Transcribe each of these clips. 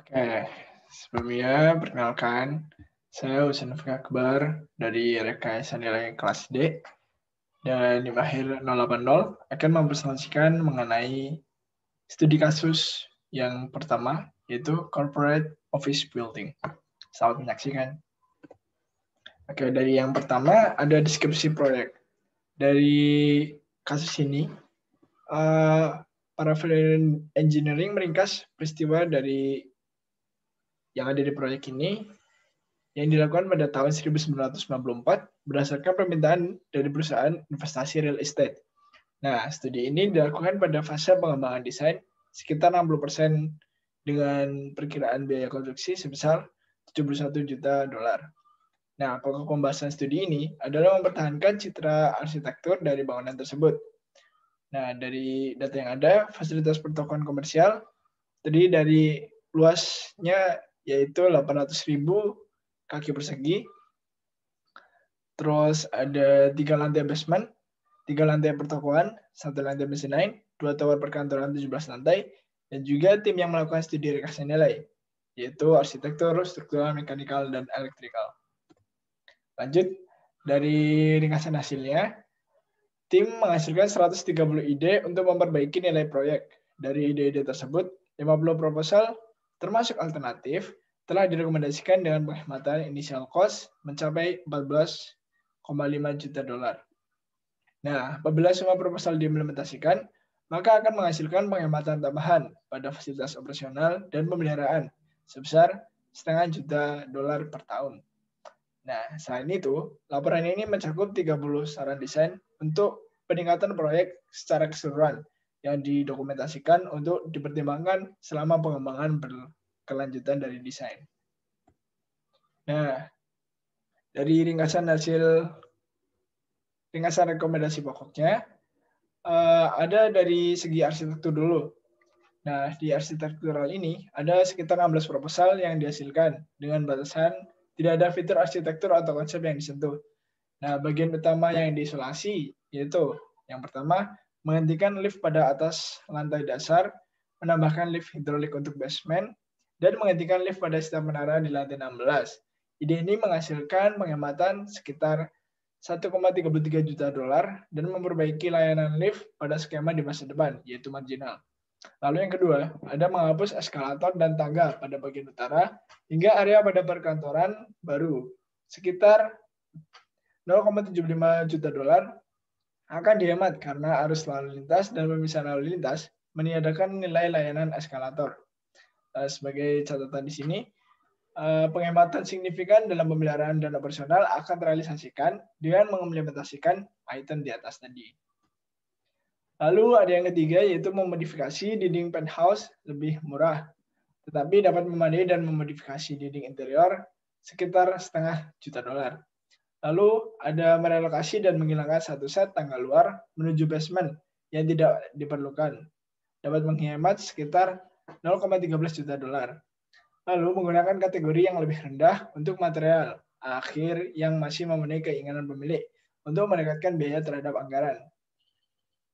Oke, sebelumnya perkenalkan, saya Husain Akbar dari Rekayasa Nilai Kelas D, dan di Mahir 080 akan mempresentasikan mengenai studi kasus yang pertama, yaitu Corporate Office Building. Selamat menyaksikan. Oke, dari yang pertama ada deskripsi proyek. Dari kasus ini, para engineering meringkas peristiwa dari yang ada di proyek ini yang dilakukan pada tahun 1994 berdasarkan permintaan dari perusahaan investasi real estate. Nah, studi ini dilakukan pada fase pengembangan desain sekitar 60% dengan perkiraan biaya konstruksi sebesar 71 juta dolar. Nah, pokok pembahasan studi ini adalah mempertahankan citra arsitektur dari bangunan tersebut. Nah, dari data yang ada, fasilitas pertokoan komersial terdiri dari luasnya yaitu 800.000 kaki persegi. Terus ada 3 lantai basement, 3 lantai pertokoan, 1 lantai mezzanine, 2 tower perkantoran 17 lantai, dan juga tim yang melakukan studi rekayasa nilai, yaitu arsitektur, struktural, mekanikal, dan elektrikal. Lanjut, dari ringkasan hasilnya, tim menghasilkan 130 ide untuk memperbaiki nilai proyek. Dari ide-ide tersebut, 50 proposal termasuk alternatif telah direkomendasikan dengan penghematan initial cost mencapai 14,5 juta dolar. Nah, apabila semua proposal diimplementasikan, maka akan menghasilkan penghematan tambahan pada fasilitas operasional dan pemeliharaan sebesar setengah juta dolar per tahun. Nah, selain itu, laporan ini mencakup 30 saran desain untuk peningkatan proyek secara keseluruhan yang didokumentasikan untuk dipertimbangkan selama pengembangan berkelanjutan dari desain. Nah, dari ringkasan rekomendasi pokoknya, ada dari segi arsitektur dulu. Nah, di arsitektural ini ada sekitar 16 proposal yang dihasilkan dengan batasan tidak ada fitur arsitektur atau konsep yang disentuh. Nah, bagian utama yang diisolasi yaitu yang pertama, menghentikan lift pada atas lantai dasar, menambahkan lift hidrolik untuk basement, dan menghentikan lift pada setiap menara di lantai 16. Ide ini menghasilkan penghematan sekitar 1,33 juta dolar dan memperbaiki layanan lift pada skema di masa depan, yaitu marginal. Lalu yang kedua, ada menghapus eskalator dan tangga pada bagian utara hingga area pada perkantoran baru. Sekitar 0,75 juta dolar akan dihemat karena arus lalu lintas dan pemisahan lalu lintas meniadakan nilai layanan eskalator. Sebagai catatan di sini, penghematan signifikan dalam pemeliharaan dan operasional akan terrealisasikan dengan mengimplementasikan item di atas tadi. Lalu ada yang ketiga yaitu memodifikasi dinding penthouse lebih murah, tetapi dapat memadai dan memodifikasi dinding interior sekitar setengah juta dolar. Lalu ada merelokasi dan menghilangkan satu set tangga luar menuju basement yang tidak diperlukan. Dapat menghemat sekitar 0,13 juta dolar. Lalu menggunakan kategori yang lebih rendah untuk material akhir yang masih memenuhi keinginan pemilik untuk mendekatkan biaya terhadap anggaran.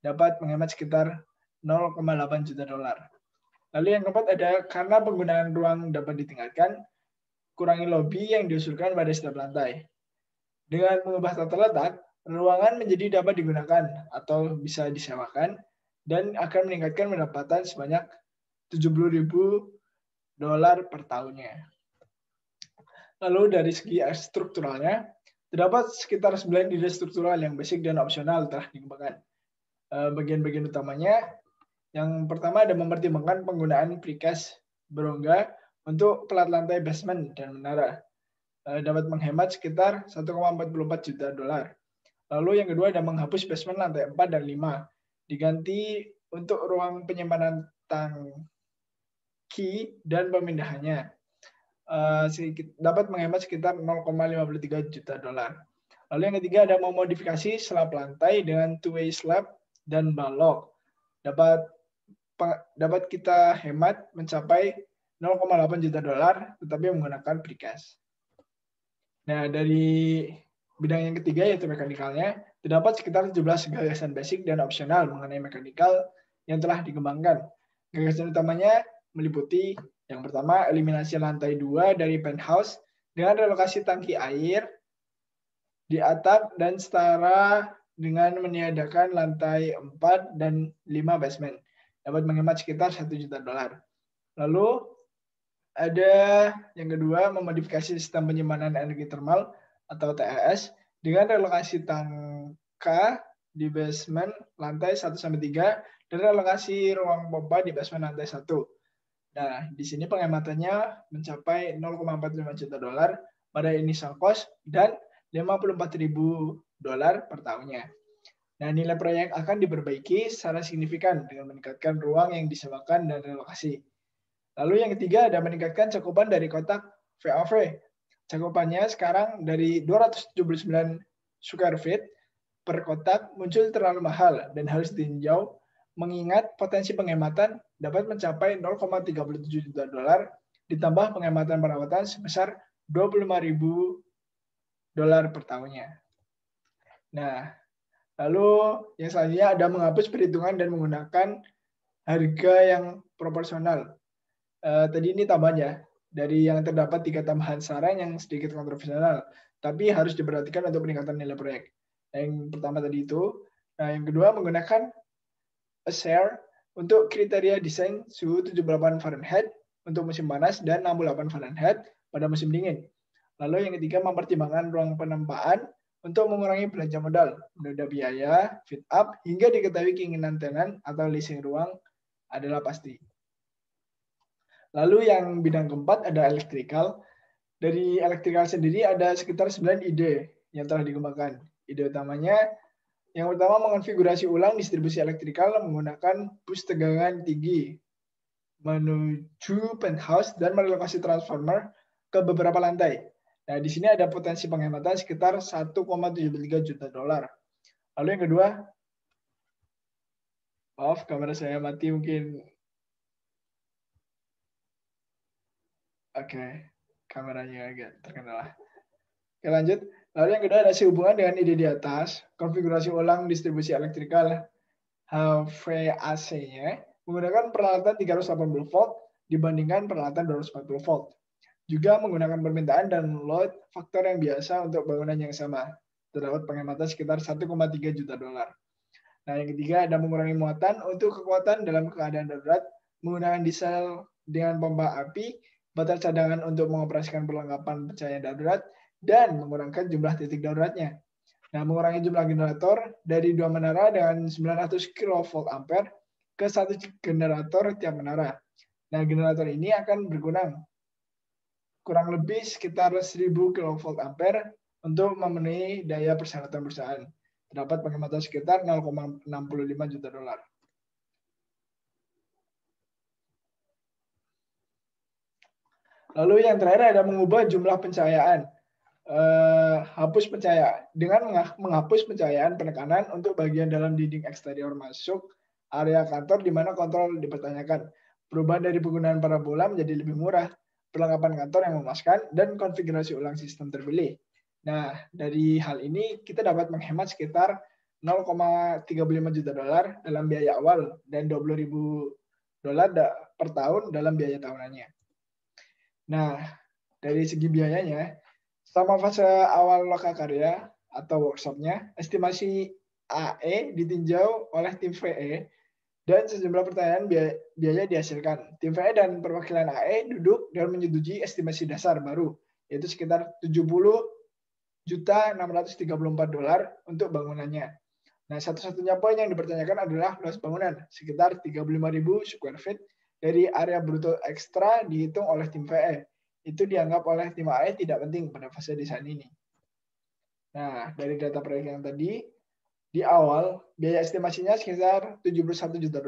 Dapat menghemat sekitar 0,8 juta dolar. Lalu yang keempat ada karena penggunaan ruang dapat ditingkatkan, kurangi lobby yang diusulkan pada setiap lantai. Dengan mengubah tata letak, ruangan menjadi dapat digunakan atau bisa disewakan dan akan meningkatkan pendapatan sebanyak 70.000 dolar per tahunnya. Lalu dari segi strukturalnya, terdapat sekitar 9 ide struktural yang basic dan opsional telah dikembangkan. Bagian-bagian utamanya, yang pertama ada mempertimbangkan penggunaan precast berongga untuk pelat lantai basement dan menara. Dapat menghemat sekitar 1,44 juta dolar. Lalu yang kedua ada menghapus basement lantai 4 dan 5. Diganti untuk ruang penyimpanan tangki dan pemindahannya. Dapat menghemat sekitar 0,53 juta dolar. Lalu yang ketiga ada memodifikasi slab lantai dengan two-way slab dan balok. Dapat kita hemat mencapai 0,8 juta dolar tetapi menggunakan precast. Nah, dari bidang yang ketiga yaitu mekanikalnya, terdapat sekitar 17 gagasan basic dan opsional mengenai mekanikal yang telah dikembangkan. Gagasan utamanya meliputi Yang pertama, eliminasi lantai 2 dari penthouse dengan relokasi tangki air di atap dan setara dengan meniadakan lantai 4 dan 5 basement. Dapat menghemat sekitar $1 juta. Lalu ada yang kedua, memodifikasi sistem penyimpanan energi termal atau TES dengan relokasi tangka di basement lantai 1-3 dan relokasi ruang pompa di basement lantai 1. Nah, di sini penghematannya mencapai $0,45 juta pada initial cost dan $54.000 per tahunnya. Nah, nilai proyek akan diperbaiki secara signifikan dengan meningkatkan ruang yang disewakan dan relokasi. Lalu yang ketiga ada meningkatkan cakupan dari kotak VOV. Cakupannya sekarang dari 279 square feet per kotak muncul terlalu mahal dan harus ditinjau mengingat potensi penghematan dapat mencapai $0,37 juta ditambah penghematan perawatan sebesar $25.000 per tahunnya. Nah, lalu yang selanjutnya ada menghapus perhitungan dan menggunakan harga yang proporsional. Tadi ini tambahan ya, dari yang terdapat 3 tambahan saran yang sedikit kontroversial, tapi harus diperhatikan untuk peningkatan nilai proyek. Yang pertama tadi itu. Nah, yang kedua menggunakan a share untuk kriteria desain suhu 78 Fahrenheit untuk musim panas dan 68 Fahrenheit pada musim dingin. Lalu yang ketiga mempertimbangkan ruang penempaan untuk mengurangi belanja modal, menunda biaya, fit up, hingga diketahui keinginan tenan atau leasing ruang adalah pasti. Lalu yang bidang keempat ada electrical. Dari electrical sendiri ada sekitar 9 ide yang telah dikembangkan. Ide utamanya yang pertama mengonfigurasi ulang distribusi elektrikal menggunakan bus tegangan tinggi menuju penthouse dan merelokasi transformer ke beberapa lantai. Nah, di sini ada potensi penghematan sekitar $1,73 juta. Lalu yang kedua, maaf kamera saya mati mungkin. Oke, kameranya agak terkendala. Oke, lanjut. Lalu yang kedua ada sehubungan dengan ide di atas, konfigurasi ulang distribusi elektrikal HVAC-nya menggunakan peralatan 380 volt dibandingkan peralatan 240 volt. Juga menggunakan permintaan dan load faktor yang biasa untuk bangunan yang sama. Terdapat penghematan sekitar $1,3 juta. Nah, yang ketiga ada mengurangi muatan untuk kekuatan dalam keadaan darurat menggunakan diesel dengan pompa api, baterai cadangan untuk mengoperasikan perlengkapan pencahayaan darurat, dan mengurangkan jumlah titik daruratnya. Nah, mengurangi jumlah generator dari 2 menara dengan 900 kV ampere ke 1 generator tiap menara. Nah, generator ini akan berguna kurang lebih sekitar 1000 kV ampere untuk memenuhi daya persyaratan perusahaan. Terdapat penghematan sekitar $0,65 juta. Lalu yang terakhir ada mengubah jumlah pencahayaan. Hapus pencahayaan. Dengan menghapus pencahayaan penekanan untuk bagian dalam dinding eksterior masuk area kantor di mana kontrol dipertanyakan. Perubahan dari penggunaan parabola menjadi lebih murah, perlengkapan kantor yang memuaskan, dan konfigurasi ulang sistem terpilih. Nah, dari hal ini kita dapat menghemat sekitar $0,35 juta dalam biaya awal dan $20.000 per tahun dalam biaya tahunannya. Nah, dari segi biayanya, selama fase awal lokakarya atau workshopnya, estimasi AE ditinjau oleh tim VE dan sejumlah pertanyaan biaya dihasilkan. Tim VE dan perwakilan AE duduk dan menyetujui estimasi dasar baru, yaitu sekitar $70.634 untuk bangunannya. Nah, satu-satunya poin yang dipertanyakan adalah luas bangunan, sekitar 35.000 square feet dari area bruto ekstra dihitung oleh tim VE. Itu dianggap oleh tim AE tidak penting pada fase desain ini. Nah, dari data proyek yang tadi, di awal biaya estimasinya sekitar $71 juta,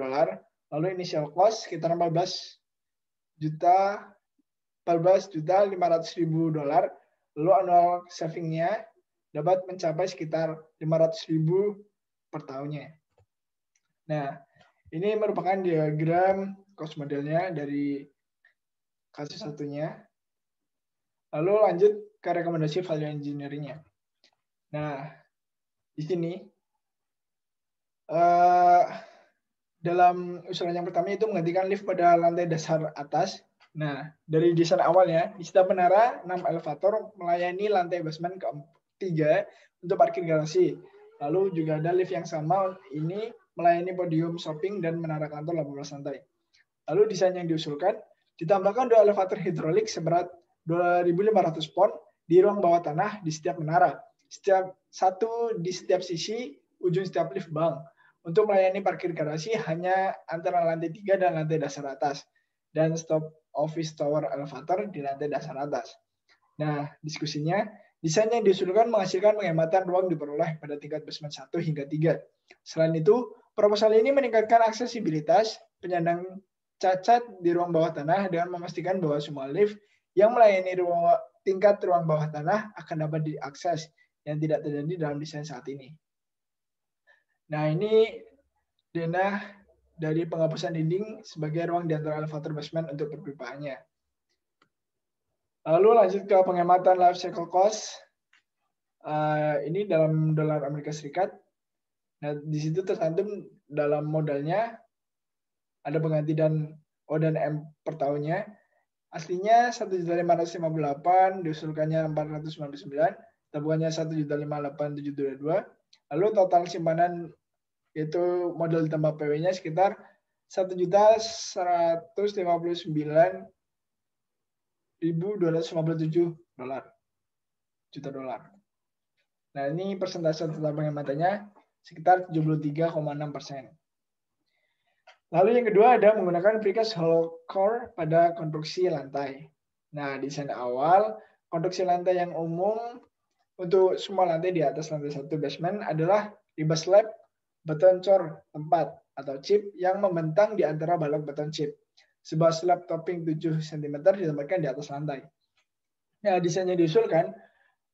lalu initial cost sekitar $14.500.000, lalu annual savingnya dapat mencapai sekitar $500.000 per tahunnya. Nah, ini merupakan diagram cost modelnya dari kasus satunya. Lalu lanjut ke rekomendasi value engineering-nya. Nah, di sini dalam usulan yang pertama itu menggantikan lift pada lantai dasar atas Nah, dari desain awalnya, di setiap menara, 6 elevator melayani lantai basement ke-3 untuk parkir garasi. Lalu juga ada lift yang sama, ini melayani podium shopping dan menara kantor 18 lantai. Lalu desain yang diusulkan, ditambahkan 2 elevator hidrolik seberat 2.500 pon di ruang bawah tanah di setiap menara. Satu di setiap sisi ujung setiap lift bank. Untuk melayani parkir garasi hanya antara lantai 3 dan lantai dasar atas. Dan stop office tower elevator di lantai dasar atas. Nah, diskusinya, desain yang diusulkan menghasilkan penghematan ruang diperoleh pada tingkat basement 1 hingga 3. Selain itu, proposal ini meningkatkan aksesibilitas penyandang cacat di ruang bawah tanah dengan memastikan bahwa semua lift yang melayani tingkat ruang bawah tanah akan dapat diakses yang tidak terjadi dalam desain saat ini. Nah, ini denah dari penghapusan dinding sebagai ruang di antara elevator basement untuk perpipaannya. Lalu lanjut ke penghematan life cycle cost. Ini dalam dolar Amerika Serikat. Nah, di situ tercantum dalam modalnya ada pengganti dan O dan M per tahunnya. Aslinya 1.558, diusulkannya 499, tabungannya 1.58722. Lalu total simpanan yaitu modal ditambah PW-nya sekitar 1.159.257 juta dolar. Nah, ini persentase total penghematannya sekitar 73,6%. Lalu yang kedua ada menggunakan precast hollow core pada konstruksi lantai. Nah, desain awal konstruksi lantai yang umum untuk semua lantai di atas lantai 1 basement adalah riba slab beton cor tempat atau chip yang membentang di antara balok beton chip. Sebuah slab topping 7 cm ditempatkan di atas lantai. Nah, desainnya diusulkan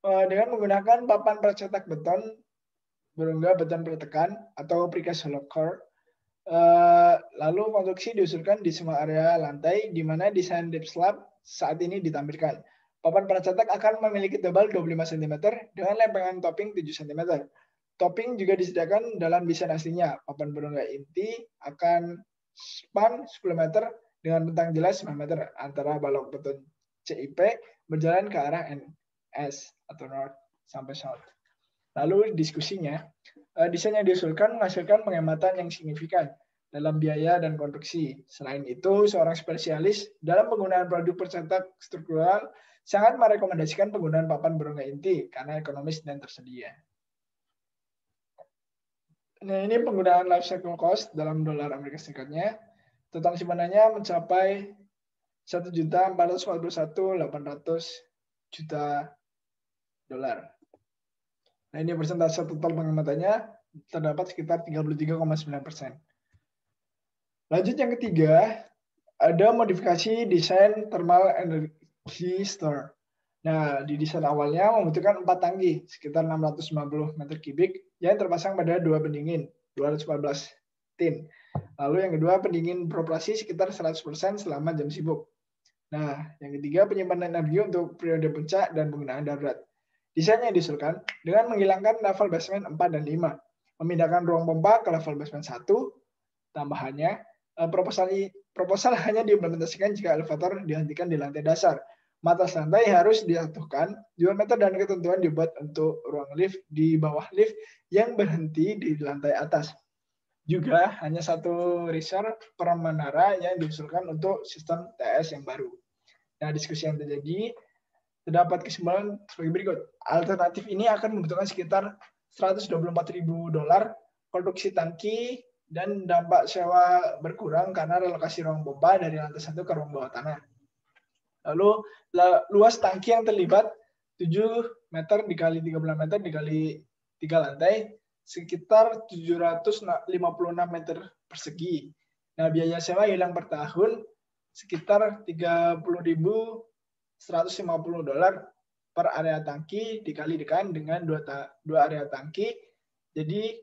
dengan menggunakan papan percetak beton berongga beton pertekan atau precast hollow core. Lalu konstruksi diusulkan di semua area lantai di mana desain deep slab saat ini ditampilkan. Papan pencetak akan memiliki tebal 25 cm dengan lempengan topping 7 cm. Topping juga disediakan dalam desain aslinya. Papan berongga inti akan span 10 meter dengan bentang jelas 9 meter antara balok beton CIP berjalan ke arah NS atau North sampai South. Lalu diskusinya, desain yang diusulkan menghasilkan penghematan yang signifikan dalam biaya dan konstruksi. Selain itu, seorang spesialis dalam penggunaan produk percetak struktural sangat merekomendasikan penggunaan papan berongga inti karena ekonomis dan tersedia. Nah, ini penggunaan life cycle cost dalam dolar Amerika Serikatnya. Total simpanannya mencapai 1.441.800 juta dolar. Nah, ini persentase total penghematannya terdapat sekitar 33,9%. Lanjut yang ketiga, ada modifikasi desain thermal energy store. Nah, di desain awalnya membutuhkan 4 tangki, sekitar 690 meter kubik, yang terpasang pada 2 pendingin, 214 tin. Lalu yang kedua, pendingin beroperasi sekitar 100% selama jam sibuk. Nah, yang ketiga, penyimpanan energi untuk periode puncak dan penggunaan darurat. Desainnya diusulkan dengan menghilangkan level basement 4 dan 5, memindahkan ruang pompa ke level basement 1. Tambahannya, proposal hanya diimplementasikan jika elevator dihentikan di lantai dasar. Batas lantai harus dijatuhkan 2 meter dan ketentuan dibuat untuk ruang lift di bawah lift yang berhenti di lantai atas. Juga hanya 1 reserve per menara yang diusulkan untuk sistem TS yang baru. Nah, diskusi yang terjadi terdapat kesimpulan sebagai berikut. Alternatif ini akan membutuhkan sekitar $124.000 konstruksi tangki dan dampak sewa berkurang karena relokasi ruang pompa dari lantai 1 ke ruang bawah tanah. Lalu luas tangki yang terlibat 7 meter dikali 13 meter dikali 3 lantai sekitar 756 meter persegi. Nah, biaya sewa hilang per tahun sekitar $30.150 per area tangki dikalikan dengan 2 area tangki, jadi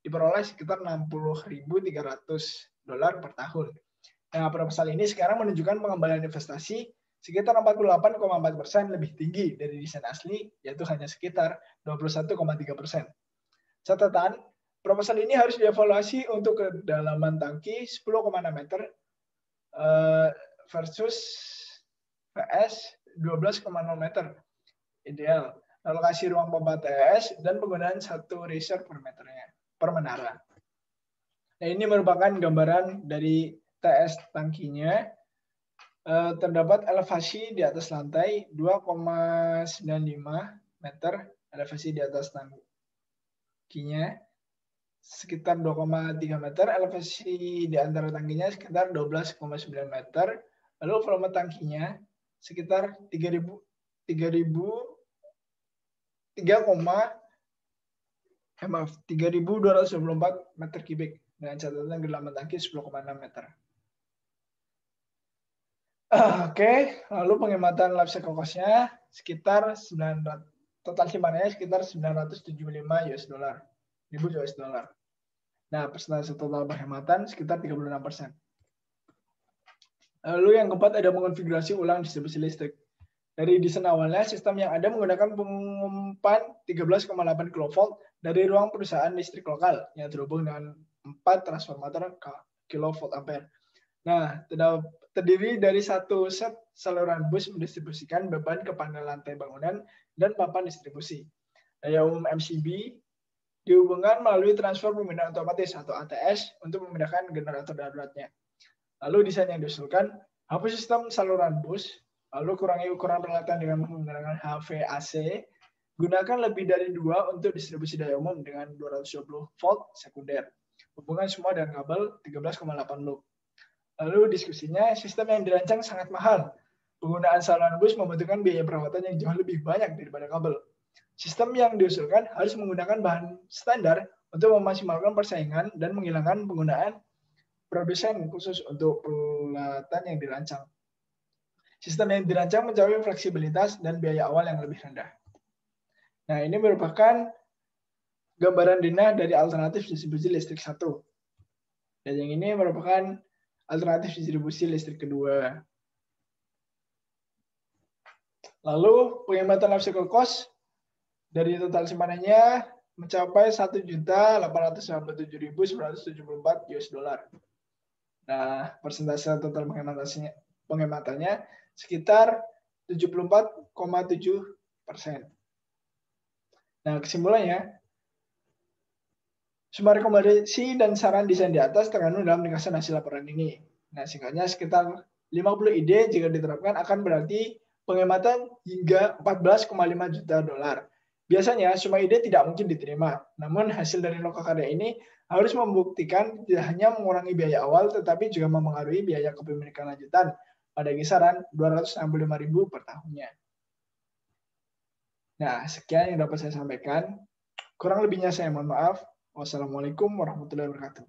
diperoleh sekitar $60.300 per tahun. Nah, proposal ini sekarang menunjukkan pengembalian investasi sekitar 48,4% lebih tinggi dari desain asli, yaitu hanya sekitar 21,3%. Catatan, proposal ini harus dievaluasi untuk kedalaman tangki 10,6 meter versus vs 12,0 meter. Ideal. Alokasi ruang pompa TS dan penggunaan 1 riser per menara. Nah, ini merupakan gambaran dari TS tangkinya. Terdapat elevasi di atas lantai 2,95 meter, elevasi di atas tangkinya sekitar 2,3 meter, elevasi di antara tangkinya sekitar 12,9 meter, lalu volume tangkinya sekitar 3.224 meter kubik dengan catatan kedalaman tangki 10,6 meter. Oke, lalu penghematan life cycle cost-nya sekitar 900, total simpanannya sekitar 975 US dollar. Nah, persentase total penghematan sekitar 36%. Lalu yang keempat ada mengonfigurasi ulang distribusi listrik. Dari desain awalnya, sistem yang ada menggunakan pengumpan 13,8 kV dari ruang perusahaan listrik lokal yang terhubung dengan 4 transformator kV-ampere. Nah, terdiri dari satu set saluran bus mendistribusikan beban ke panel lantai bangunan dan papan distribusi. Daya umum MCB dihubungkan melalui transfer pembinaan otomatis atau ATS untuk memindahkan generator daruratnya. Lalu desain yang diusulkan, hapus sistem saluran bus, lalu kurangi ukuran peralatan dengan menggunakan HVAC, gunakan lebih dari 2 untuk distribusi daya umum dengan 220 volt sekunder. Hubungan semua dengan kabel 13,8 loop. Lalu diskusinya, sistem yang dirancang sangat mahal. Penggunaan saluran bus membutuhkan biaya perawatan yang jauh lebih banyak daripada kabel. Sistem yang diusulkan harus menggunakan bahan standar untuk memaksimalkan persaingan dan menghilangkan penggunaan produsen khusus untuk peralatan yang dirancang. Sistem yang dirancang mencapai fleksibilitas dan biaya awal yang lebih rendah. Nah, ini merupakan gambaran denah dari alternatif distribusi listrik 1. Dan yang ini merupakan alternatif distribusi listrik kedua. Lalu penghematan life cycle cost dari total simpanannya mencapai 1.897.974 US dollar. Nah, persentase total penghematannya sekitar 74,7%. Nah, kesimpulannya, semua rekomendasi dan saran desain di atas terkandung dalam ringkasan hasil laporan ini. Nah, singkatnya sekitar 50 ide jika diterapkan akan berarti penghematan hingga 14,5 juta dolar. Biasanya semua ide tidak mungkin diterima, namun hasil dari lokakarya ini harus membuktikan tidak hanya mengurangi biaya awal, tetapi juga mempengaruhi biaya kepemilikan lanjutan pada kisaran 265.000 per tahunnya. Nah, sekian yang dapat saya sampaikan. Kurang lebihnya saya mohon maaf. Wassalamualaikum warahmatullahi wabarakatuh.